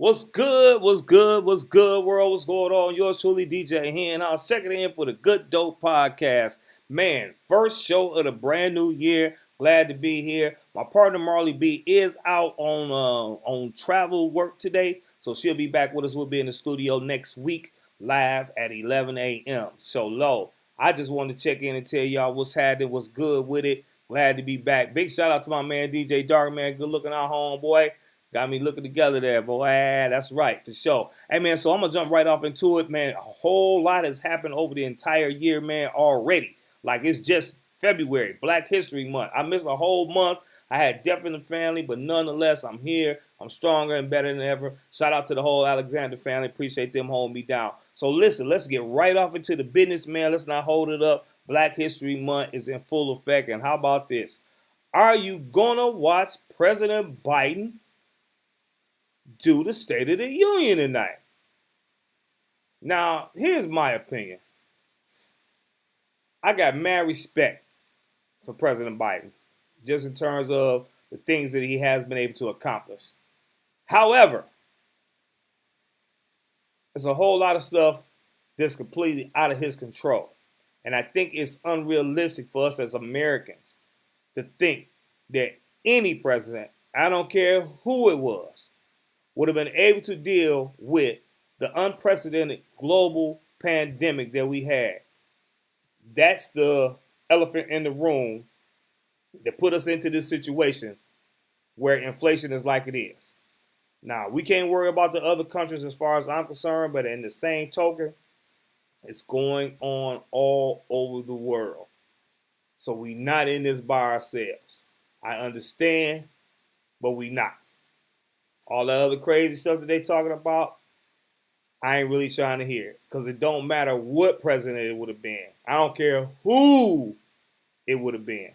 What's good? What's good? What's good, world? What's going on? Yours truly, DJ Hen. I was checking in for the Good Dope Podcast. Man, first show of the brand new year. Glad to be here. My partner Marley B is out on travel work today, so she'll be back with us. We'll be in the studio next week, live at 11 a.m. So low. I just wanted to check in and tell y'all what's happening, what's good with it. Glad to be back. Big shout out to my man DJ Dark, man. Good looking out, homeboy. Got me looking together there, boy. That's right, for sure. Hey, man, so I'm going to jump right off into it, man. A whole lot has happened over the entire year, man, already. Like, it's just February, Black History Month. I missed a whole month. I had death in the family, but nonetheless, I'm here. I'm stronger and better than ever. Shout out to the whole Alexander family. Appreciate them holding me down. So listen, let's get right off into the business, man. Let's not hold it up. Black History Month is in full effect. And how about this? Are you going to watch President Biden do the State of the Union tonight? Now, here's my opinion. I got mad respect for President Biden, just in terms of the things that he has been able to accomplish. However, there's a whole lot of stuff that's completely out of his control. And I think it's unrealistic for us as Americans to think that any president, I don't care who it was, would have been able to deal with the unprecedented global pandemic that we had. That's the elephant in the room that put us into this situation where inflation is like it is. Now, we can't worry about the other countries as far as I'm concerned, but in the same token, it's going on all over the world. So we not in this by ourselves. I understand, but we not. All the other crazy stuff that they talking about, I ain't really trying to hear it. Because it don't matter what president it would have been. I don't care who it would have been.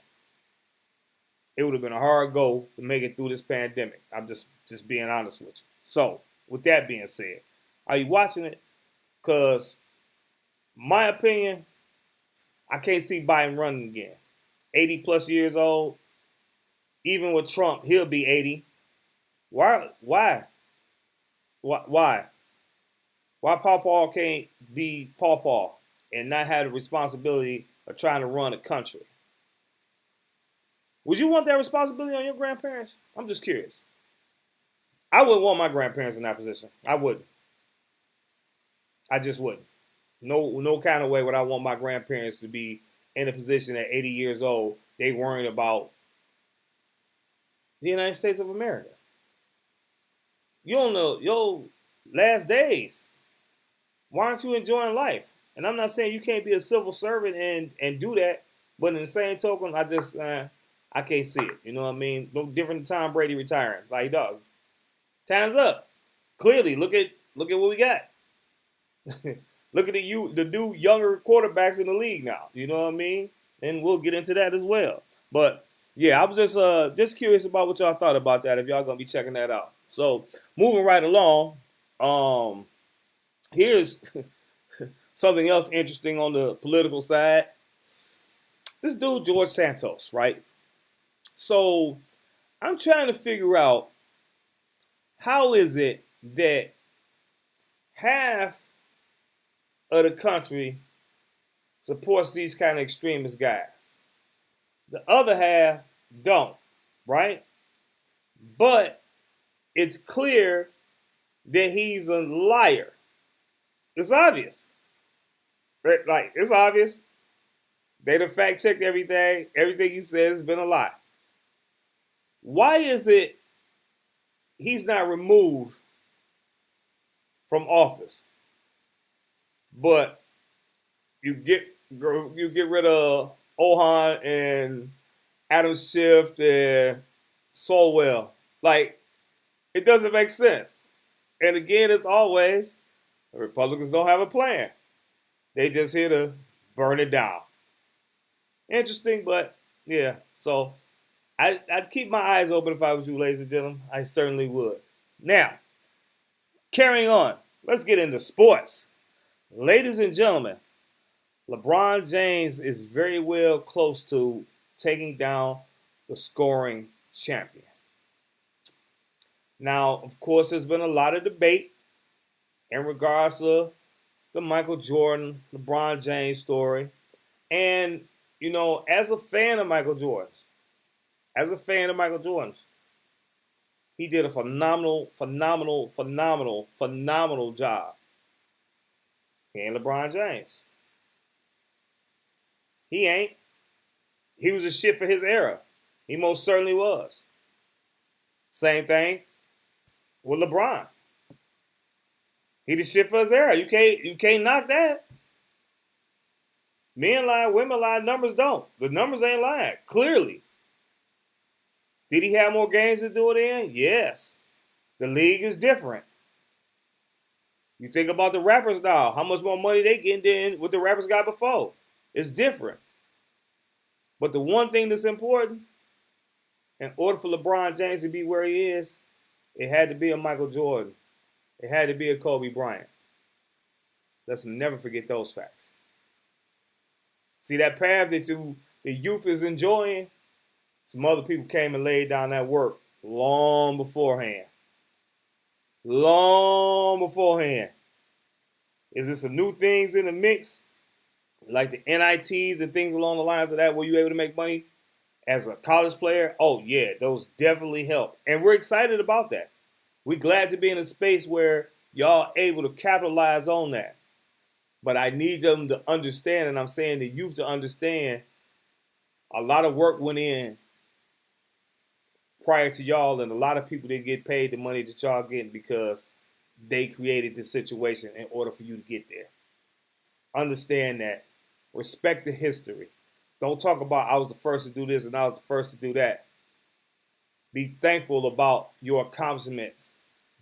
It would have been a hard goal to make it through this pandemic. I'm just being honest with you. So, with that being said, are you watching it? Because, my opinion, I can't see Biden running again. 80 plus years old. Even with Trump, he'll be 80. Why? Why? Why Paw Paw can't be Paw Paw and not have the responsibility of trying to run a country? Would you want that responsibility on your grandparents? I'm just curious. I wouldn't want my grandparents in that position. I wouldn't. I just wouldn't. No kind of way would I want my grandparents to be in a position at 80 years old. They worrying about the United States of America. You don't know your last days. Why aren't you enjoying life? And I'm not saying you can't be a civil servant and do that, but in the same token, I can't see it. You know what I mean? No different than Tom Brady retiring. Like, dog, time's up. Clearly, look at what we got. Look at the new younger quarterbacks in the league now. You know what I mean? And we'll get into that as well. But yeah, I was just curious about what y'all thought about that. If y'all gonna be checking that out. So moving right along, here's something else interesting on the political side. This dude George Santos, right? So I'm trying to figure out how is it that half of the country supports these kind of extremist guys. The other half don't, right? But it's clear that he's a liar. It's obvious. Like, it's obvious. They done fact checked everything. Everything he says has been a lie. Why is it he's not removed from office, but you get rid of Ohan and Adam Schiff and Solwell? Like, it doesn't make sense. And again, as always, the Republicans don't have a plan. They just here to burn it down. Interesting, but yeah. So I'd keep my eyes open if I was you, ladies and gentlemen. I certainly would. Now, carrying on. Let's get into sports. Ladies and gentlemen, LeBron James is very well close to taking down the scoring champion. Now, of course, there's been a lot of debate in regards to the Michael Jordan, LeBron James story. And, as a fan of Michael Jordan, he did a phenomenal, phenomenal, phenomenal, phenomenal job. He ain't LeBron James. He ain't. He was a shit for his era. He most certainly was. Same thing with LeBron. He the shit for his era. You can't knock that. Men lie, women lie, numbers don't. The numbers ain't lying. Clearly. Did he have more games to do it in? Yes. The league is different. You think about the rappers now, how much more money they getting than what the rappers got before. It's different. But the one thing that's important, in order for LeBron James to be where he is, it had to be a Michael Jordan. It had to be a Kobe Bryant. Let's never forget those facts. See that path that the youth is enjoying? Some other people came and laid down that work long beforehand. Long beforehand. Is there some new things in the mix? Like the NITs and things along the lines of that, where you're able to make money as a college player? Oh, yeah, those definitely help. And we're excited about that. We're glad to be in a space where y'all able to capitalize on that. But I need them to understand, and I'm saying the youth to understand, a lot of work went in prior to y'all, and a lot of people didn't get paid the money that y'all getting because they created this situation in order for you to get there. Understand that. Respect the history. Don't talk about I was the first to do this and I was the first to do that. Be thankful about your accomplishments.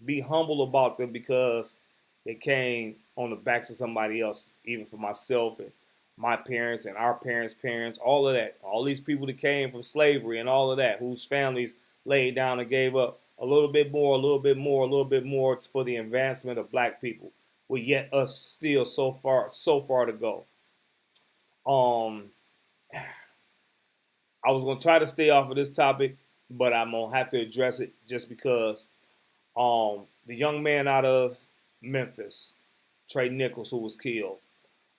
Be humble about them because they came on the backs of somebody else, even for myself and my parents and our parents' parents, all of that. All these people that came from slavery and all of that, whose families laid down and gave up a little bit more, a little bit more, a little bit more for the advancement of black people. With yet us still so far to go. I was gonna try to stay off of this topic, but I'm gonna have to address it just because the young man out of Memphis, Trey Nichols, who was killed,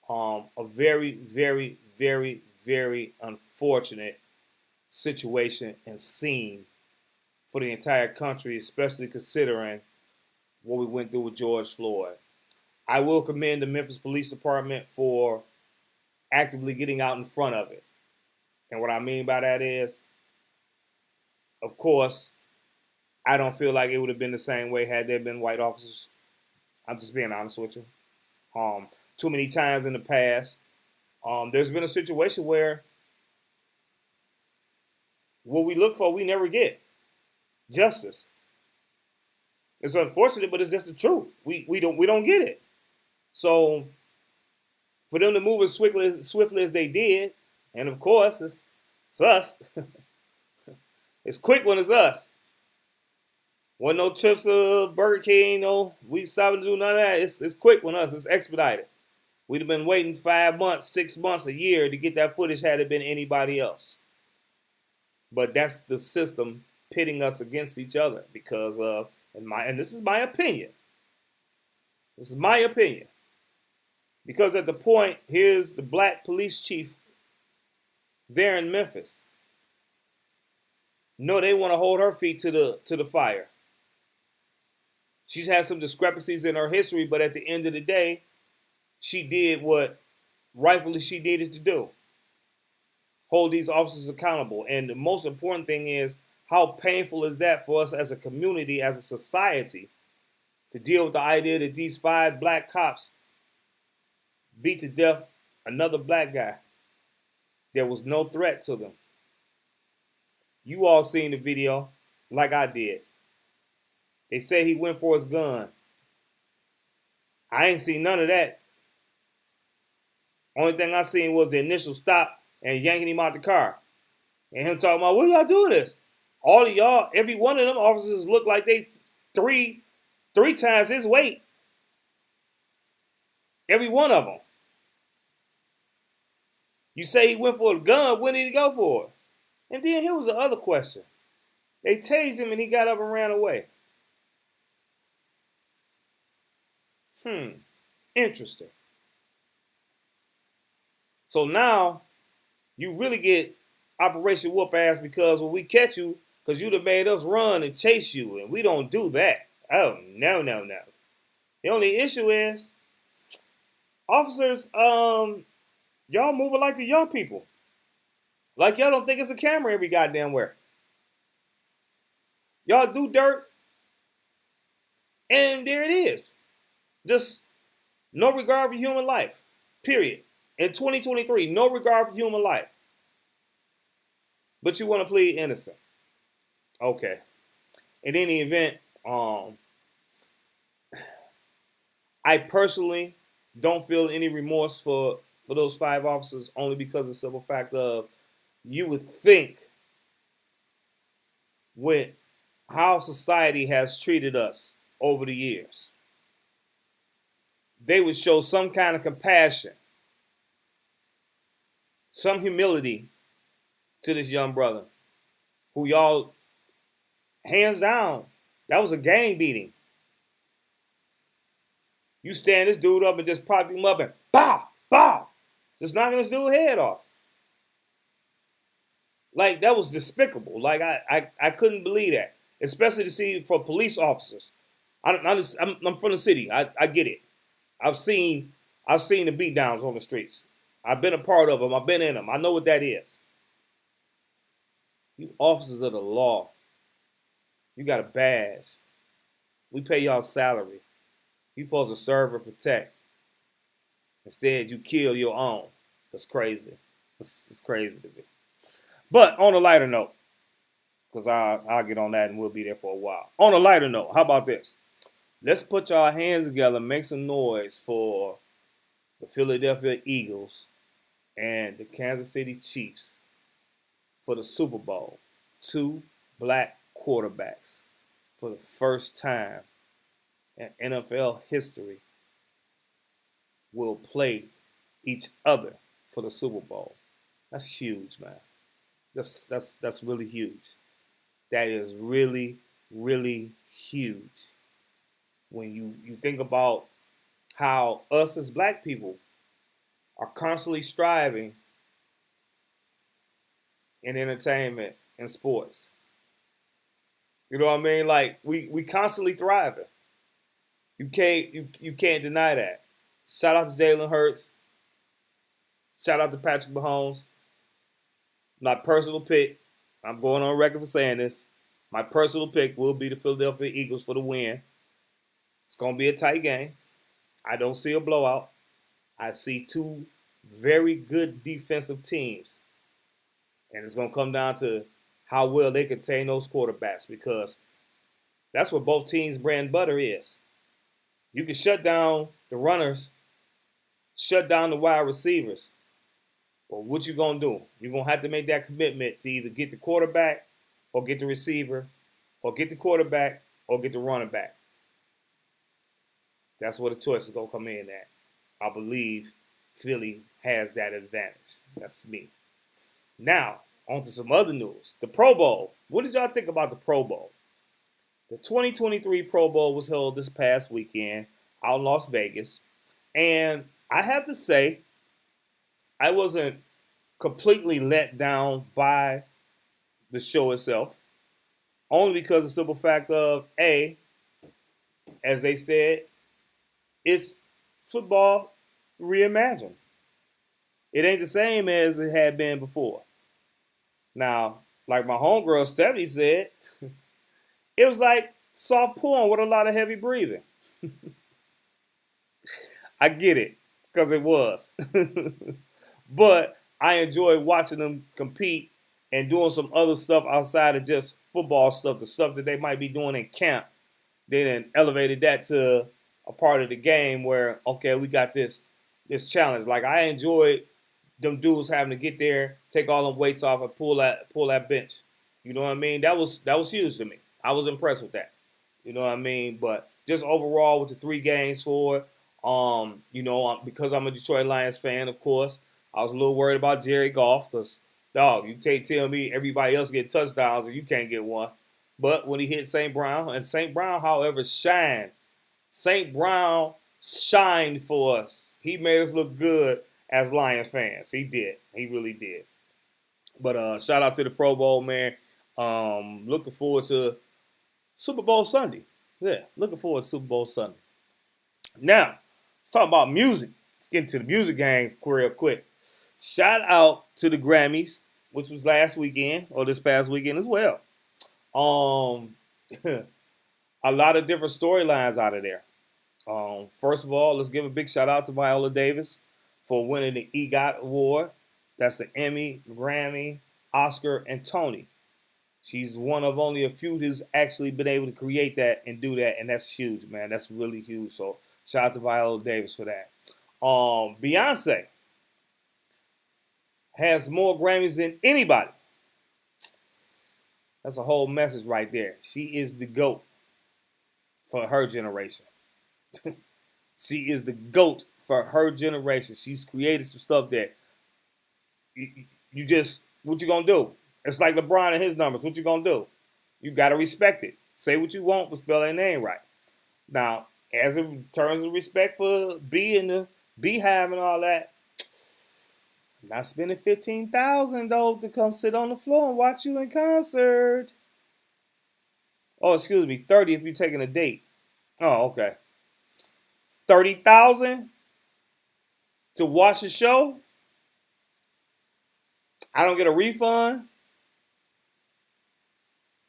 a very, very, very, very unfortunate situation and scene for the entire country, especially considering what we went through with George Floyd. I will commend the Memphis Police Department for actively getting out in front of it. And what I mean by that is, of course, I don't feel like it would have been the same way had there been white officers. I'm just being honest with you. Too many times in the past, there's been a situation where what we look for, we never get. Justice. It's unfortunate, but it's just the truth. We don't get it. So for them to move as swiftly as they did, and of course it's us. It's quick when it's us. Wasn't no trips to Burger King, no. We stopping to do none of that. It's quick when us. It's expedited. We'd have been waiting 5 months, 6 months, a year to get that footage had it been anybody else. But that's the system pitting us against each other because of, and this is my opinion. This is my opinion. Because at the point, here's the black police chief there in Memphis. No, they want to hold her feet to the fire. She's had some discrepancies in her history, but at the end of the day, she did what rightfully she needed to do. Hold these officers accountable. And the most important thing is, how painful is that for us as a community, as a society, to deal with the idea that these 5 black cops beat to death another black guy. There was no threat to them. You all seen the video like I did. They say he went for his gun. I ain't seen none of that. Only thing I seen was the initial stop and yanking him out the car. And him talking about, what y'all doing this? All of y'all, every one of them officers look like they three times his weight. Every one of them. You say he went for a gun, when did he go for it? And then here was the other question. They tased him and he got up and ran away. Interesting. So now you really get Operation Whoop Ass because when we catch you, because you'd have made us run and chase you, and we don't do that. Oh, no, no, no. The only issue is, officers, y'all moving like the young people. Like y'all don't think it's a camera every goddamn where. Y'all do dirt, and there it is. Just no regard for human life. Period. In 2023, no regard for human life. But you want to plead innocent. Okay. In any event, I personally don't feel any remorse for those 5 officers only because of the simple fact of you would think with how society has treated us over the years, they would show some kind of compassion, some humility to this young brother who y'all, hands down, that was a gang beating. You stand this dude up and just prop him up and bow, bow, just knocking this dude's head off. Like, that was despicable. Like, I couldn't believe that, especially to see for police officers. I'm from the city. I get it. I've seen the beatdowns on the streets. I've been a part of them. I've been in them. I know what that is. You officers of the law, you got a badge. We pay y'all salary. You supposed to serve and protect. Instead, you kill your own. That's crazy. It's crazy to me. But on a lighter note, because I'll get on that and we'll be there for a while. On a lighter note, how about this? Let's put our hands together and make some noise for the Philadelphia Eagles and the Kansas City Chiefs for the Super Bowl. 2 black quarterbacks for the first time in NFL history will play each other for the Super Bowl. That's huge, man. That's really huge. That is really, really huge. When you think about how us as black people are constantly striving in entertainment and sports. You know what I mean? Like we constantly thriving. You can't deny that. Shout out to Jalen Hurts. Shout out to Patrick Mahomes. My personal pick, I'm going on record for saying this. My personal pick will be the Philadelphia Eagles for the win. It's going to be a tight game. I don't see a blowout. I see 2 very good defensive teams. And it's going to come down to how well they contain those quarterbacks, because that's what both teams' bread and butter is. You can shut down the runners, shut down the wide receivers. Well, what you going to do? You're going to have to make that commitment to either get the quarterback or get the receiver, or get the quarterback or get the running back. That's where the choice is going to come in at. I believe Philly has that advantage. That's me. Now, on to some other news. The Pro Bowl. What did y'all think about the Pro Bowl? The 2023 Pro Bowl was held this past weekend out in Las Vegas. And I have to say, I wasn't completely let down by the show itself. Only because of the simple fact of, A, as they said, it's football reimagined. It ain't the same as it had been before. Now, like my homegirl Stephanie said, it was like soft porn with a lot of heavy breathing. I get it, because it was. But I enjoy watching them compete and doing some other stuff outside of just football stuff, the stuff that they might be doing in camp. They then elevated that to a part of the game where, okay, we got this challenge. Like, I enjoyed them dudes having to get there, take all them weights off, and pull that bench. You know what I mean? That was huge to me. I was impressed with that. You know what I mean? But just overall with the 3 games for it, because I'm a Detroit Lions fan, of course, I was a little worried about Jared Goff because, dog, you can't tell me everybody else get touchdowns and you can't get one. But when he hit St. Brown, and St. Brown, however, shined. St. Brown shined for us. He made us look good as Lions fans. He did. He really did. But shout out to the Pro Bowl, man. Looking forward to Super Bowl Sunday. Yeah, looking forward to Super Bowl Sunday. Now, let's talk about music. Let's get into the music game real quick. Shout out to the Grammys, which was last weekend or this past weekend as well. Um, a lot of different storylines out of there. First of all, let's give a big shout out to Viola Davis for winning the EGOT Award. That's the Emmy, Grammy, Oscar, and Tony. She's one of only a few who's actually been able to create that and do that, and that's huge, man. That's really huge. So shout out to Viola Davis for that. Beyonce has more Grammys than anybody. That's a whole message right there. She is the GOAT for her generation. She is the GOAT for her generation. She's created some stuff that you just, what you gonna do? It's like LeBron and his numbers. What you gonna do? You gotta respect it. Say what you want, but spell their name right. Now, as in terms of respect for B and the Beehive and all that, I'm not spending $15,000 though to come sit on the floor and watch you in concert. Oh, excuse me, 30 if you're taking a date. Oh, okay. 30,000 to watch a show. I don't get a refund.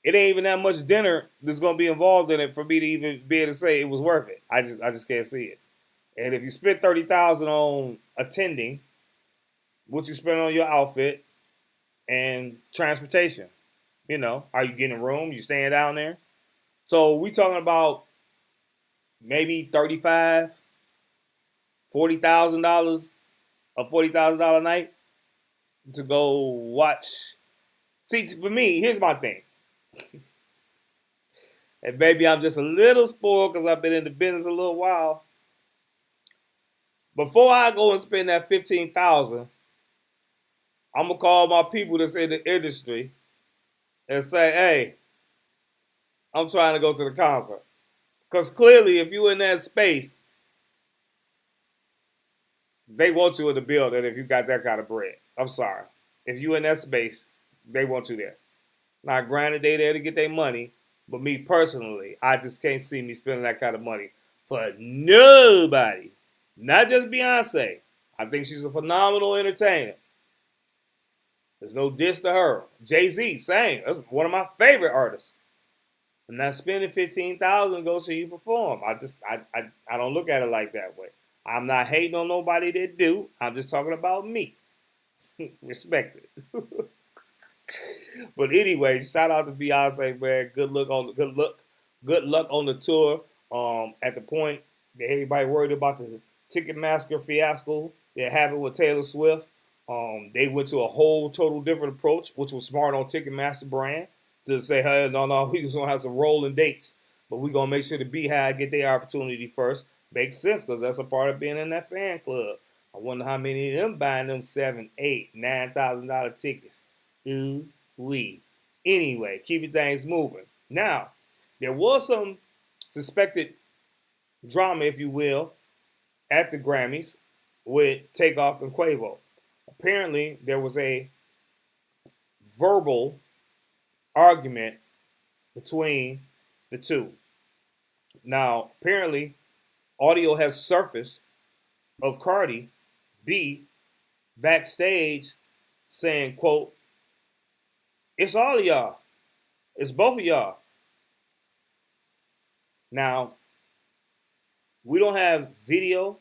It ain't even that much dinner that's gonna be involved in it for me to even be able to say it was worth it. I just can't see it. And if you spend 30,000 on attending, what you spend on your outfit and transportation, are you getting a room? You staying down there? So we talking about maybe $35,000, $40,000, a $40,000 night to go watch. See, for me, here's my thing. And maybe I'm just a little spoiled because I've been in the business a little while. Before I go and spend that $15,000, I'm gonna call my people that's in the industry and say, "Hey, I'm trying to go to the concert." Because clearly, if you're in that space, they want you in the building if you got that kind of bread. I'm sorry. If you in that space, they want you there. Now, granted, they there to get their money, but me personally, I just can't see me spending that kind of money for nobody. Not just Beyonce. I think she's a phenomenal entertainer. There's no diss to her. Jay-Z, same. That's one of my favorite artists. I'm not spending $15,000 to go see you perform. I don't look at it like that way. I'm not hating on nobody that do. I'm just talking about me. Respect it. But anyway, shout out to Beyonce, man. Good luck on the tour. At the point that everybody worried about the Ticketmaster fiasco that happened with Taylor Swift, they went to a whole total different approach, which was smart on Ticketmaster brand to say, hey, no, we just gonna have some rolling dates, but we gonna make sure the Beehive get their opportunity first. Makes sense because that's a part of being in that fan club. I wonder how many of them buying them $7,000, $8,000, $9,000 tickets. Ooh wee. Anyway, keeping things moving. Now, there was some suspected drama, if you will, at the Grammys with Takeoff and Quavo. Apparently, there was a verbal argument between the two. Now, apparently, audio has surfaced of Cardi B backstage saying, quote, "It's all of y'all. It's both of y'all." Now, we don't have video.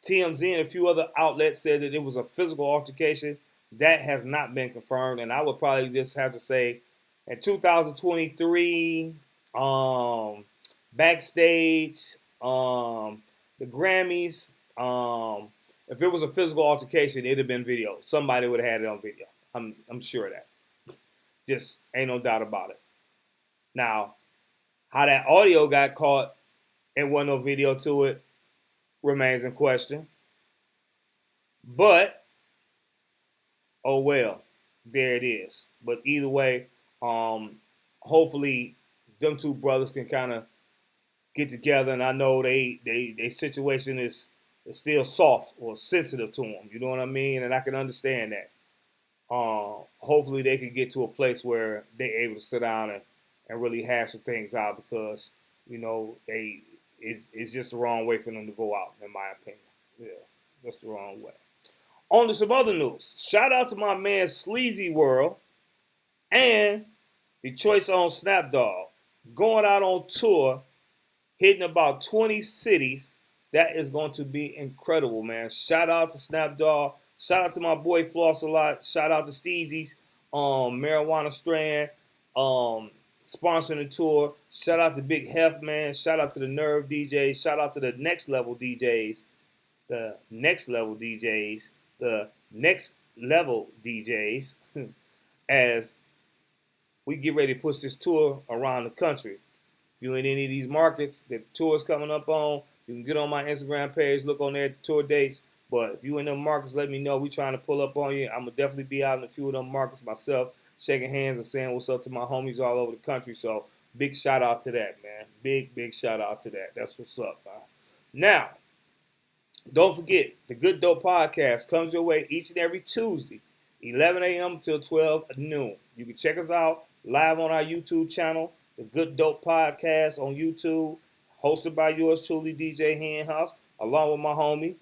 TMZ and a few other outlets said that it was a physical altercation. That has not been confirmed. And I would probably just have to say in 2023, backstage, the Grammys, if it was a physical altercation, it'd have been video. Somebody would have had it on video. I'm sure of that. Just ain't no doubt about it. Now, how that audio got caught and wasn't no video to it remains in question. But, oh well, there it is. But either way, hopefully them two brothers can kind of get together, and I know they situation is still soft or sensitive to them. You know what I mean? And I can understand that. Hopefully they can get to a place where they're able to sit down and really hash some things out because it's just the wrong way for them to go out, in my opinion. Yeah, that's the wrong way. On to some other news. Shout out to my man Sleazy World and the Choice on Snapdog going out on tour, hitting about 20 cities. That is going to be incredible, man. Shout out to Snapdog. Shout out to my boy Floss a lot. Shout out to Steezy's, Marijuana Strand, sponsoring the tour. Shout out to Big Hef, man. Shout out to the Nerve DJs. Shout out to the Next Level DJs. The Next Level DJs. The Next Level DJs. As we get ready to push this tour around the country. If you in any of these markets that the tour is coming up on, you can get on my Instagram page, look on there at the tour dates. But if you in them markets, let me know. We trying to pull up on you. I'm going to definitely be out in a few of them markets myself, shaking hands and saying what's up to my homies all over the country. So big shout out to that, man. Big shout out to that. That's what's up, man. Now, don't forget, the Good Dope Podcast comes your way each and every Tuesday, 11 a.m. till 12 noon. You can check us out live on our YouTube channel, the Good Dope Podcast on YouTube, hosted by yours truly, DJ Henhouse, along with my homie,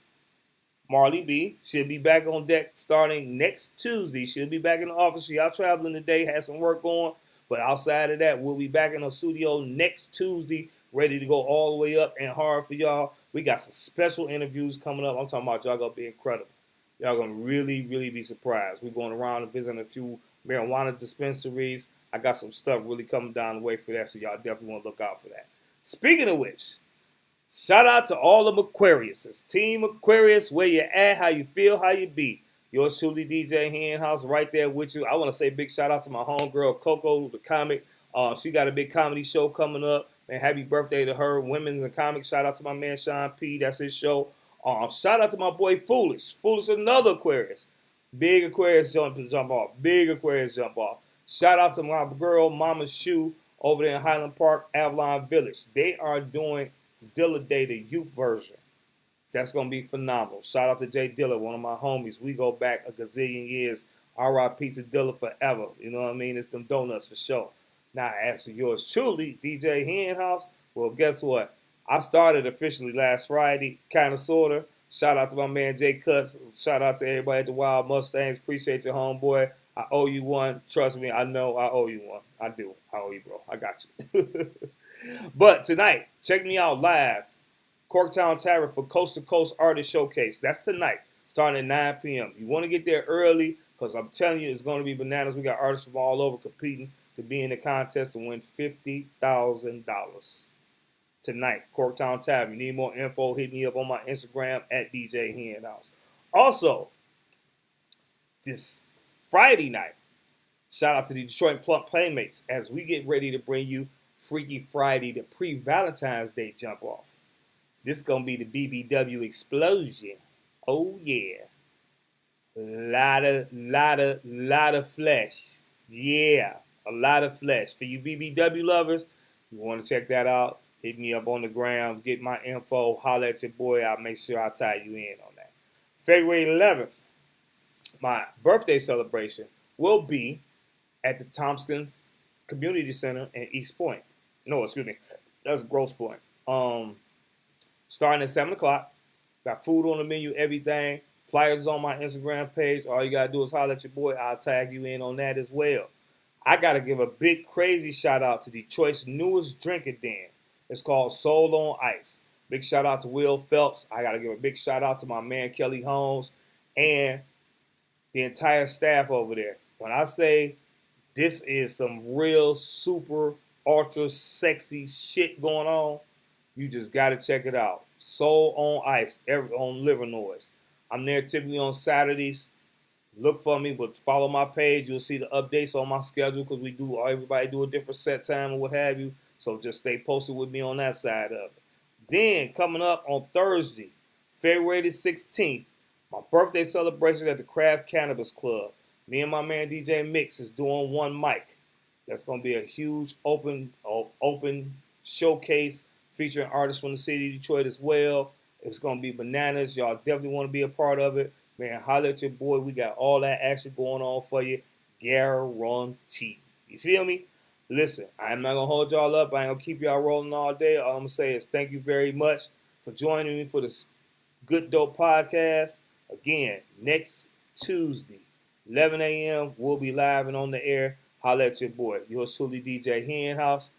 Marley B. She'll be back on deck starting next Tuesday. She'll be back in the office. She out traveling today, had some work going. But outside of that, we'll be back in the studio next Tuesday, ready to go all the way up and hard for y'all. We got some special interviews coming up. I'm talking about y'all going to be incredible. Y'all going to really be surprised. We're going around and visiting a few marijuana dispensaries. I got some stuff really coming down the way for that, so y'all definitely want to look out for that. Speaking of which, shout out to all of Aquariuses. Team Aquarius, where you at, how you feel, how you be. Yours truly, DJ Henhouse, right there with you. I want to say big shout out to my homegirl, Coco, the comic. She got a big comedy show coming up. And happy birthday to her. Women in the comics. Shout out to my man, Sean P. That's his show. Shout out to my boy, Foolish. Foolish, another Aquarius. Big Aquarius jump off. Big Aquarius jump off. Shout out to my girl, Mama Shoe, over there in Highland Park, Avalon Village. They are doing Dilla Day, the youth version. That's going to be phenomenal. Shout out to Jay Dilla, one of my homies. We go back a gazillion years. R.I.P. to Dilla forever. You know what I mean? It's them donuts for sure. Now, as for yours truly, DJ Henhouse, well, guess what? I started officially last Friday, kind of, sort of. Shout out to my man, Jay Cuts. Shout out to everybody at the Wild Mustangs. Appreciate your homeboy. I owe you one. Trust me, I know I owe you one. I do. I owe you, bro. I got you. But tonight, check me out live. Corktown Tavern for Coast to Coast Artist Showcase. That's tonight, starting at 9 p.m. You want to get there early because I'm telling you, it's going to be bananas. We got artists from all over competing to be in the contest to win $50,000 tonight. Corktown Tavern. You need more info, hit me up on my Instagram at DJ Henhouse. Also, this Friday night, shout out to the Detroit Playmates as we get ready to bring you Freaky Friday, the pre-Valentine's Day jump off. This is going to be the BBW explosion. Oh, yeah. Lot of flesh. Yeah, a lot of flesh. For you BBW lovers, you want to check that out, hit me up on the gram, get my info, holler at your boy. I'll make sure I tie you in on that. February 11th, my birthday celebration will be at the Tompkins Community Center in East Point. No, excuse me. That's Grosse Point. Starting at 7 o'clock. Got food on the menu, everything. Flyers on my Instagram page. All you got to do is holler at your boy. I'll tag you in on that as well. I got to give a big, crazy shout out to Detroit's newest drinking den. It's called Soul on Ice. Big shout out to Will Phelps. I got to give a big shout out to my man, Kelly Holmes, and the entire staff over there. When I say this is some real super ultra sexy shit going on, you just got to check it out. Soul on Ice on Livernois. I'm there typically on Saturdays. Look for me, but follow my page. You'll see the updates on my schedule because everybody do a different set time or what have you. So just stay posted with me on that side of it. Then coming up on Thursday, February the 16th, my birthday celebration at the Craft Cannabis Club. Me and my man DJ Mix is doing one mic. That's going to be a huge open showcase featuring artists from the city of Detroit as well. It's going to be bananas. Y'all definitely want to be a part of it. Man, holler at your boy. We got all that action going on for you. Guaranteed. You feel me? Listen, I'm not going to hold y'all up. I ain't going to keep y'all rolling all day. All I'm going to say is thank you very much for joining me for this Good Dope Podcast. Again, next Tuesday, 11 a.m., we'll be live and on the air. Holla at your boy. Yours truly, DJ Henhouse.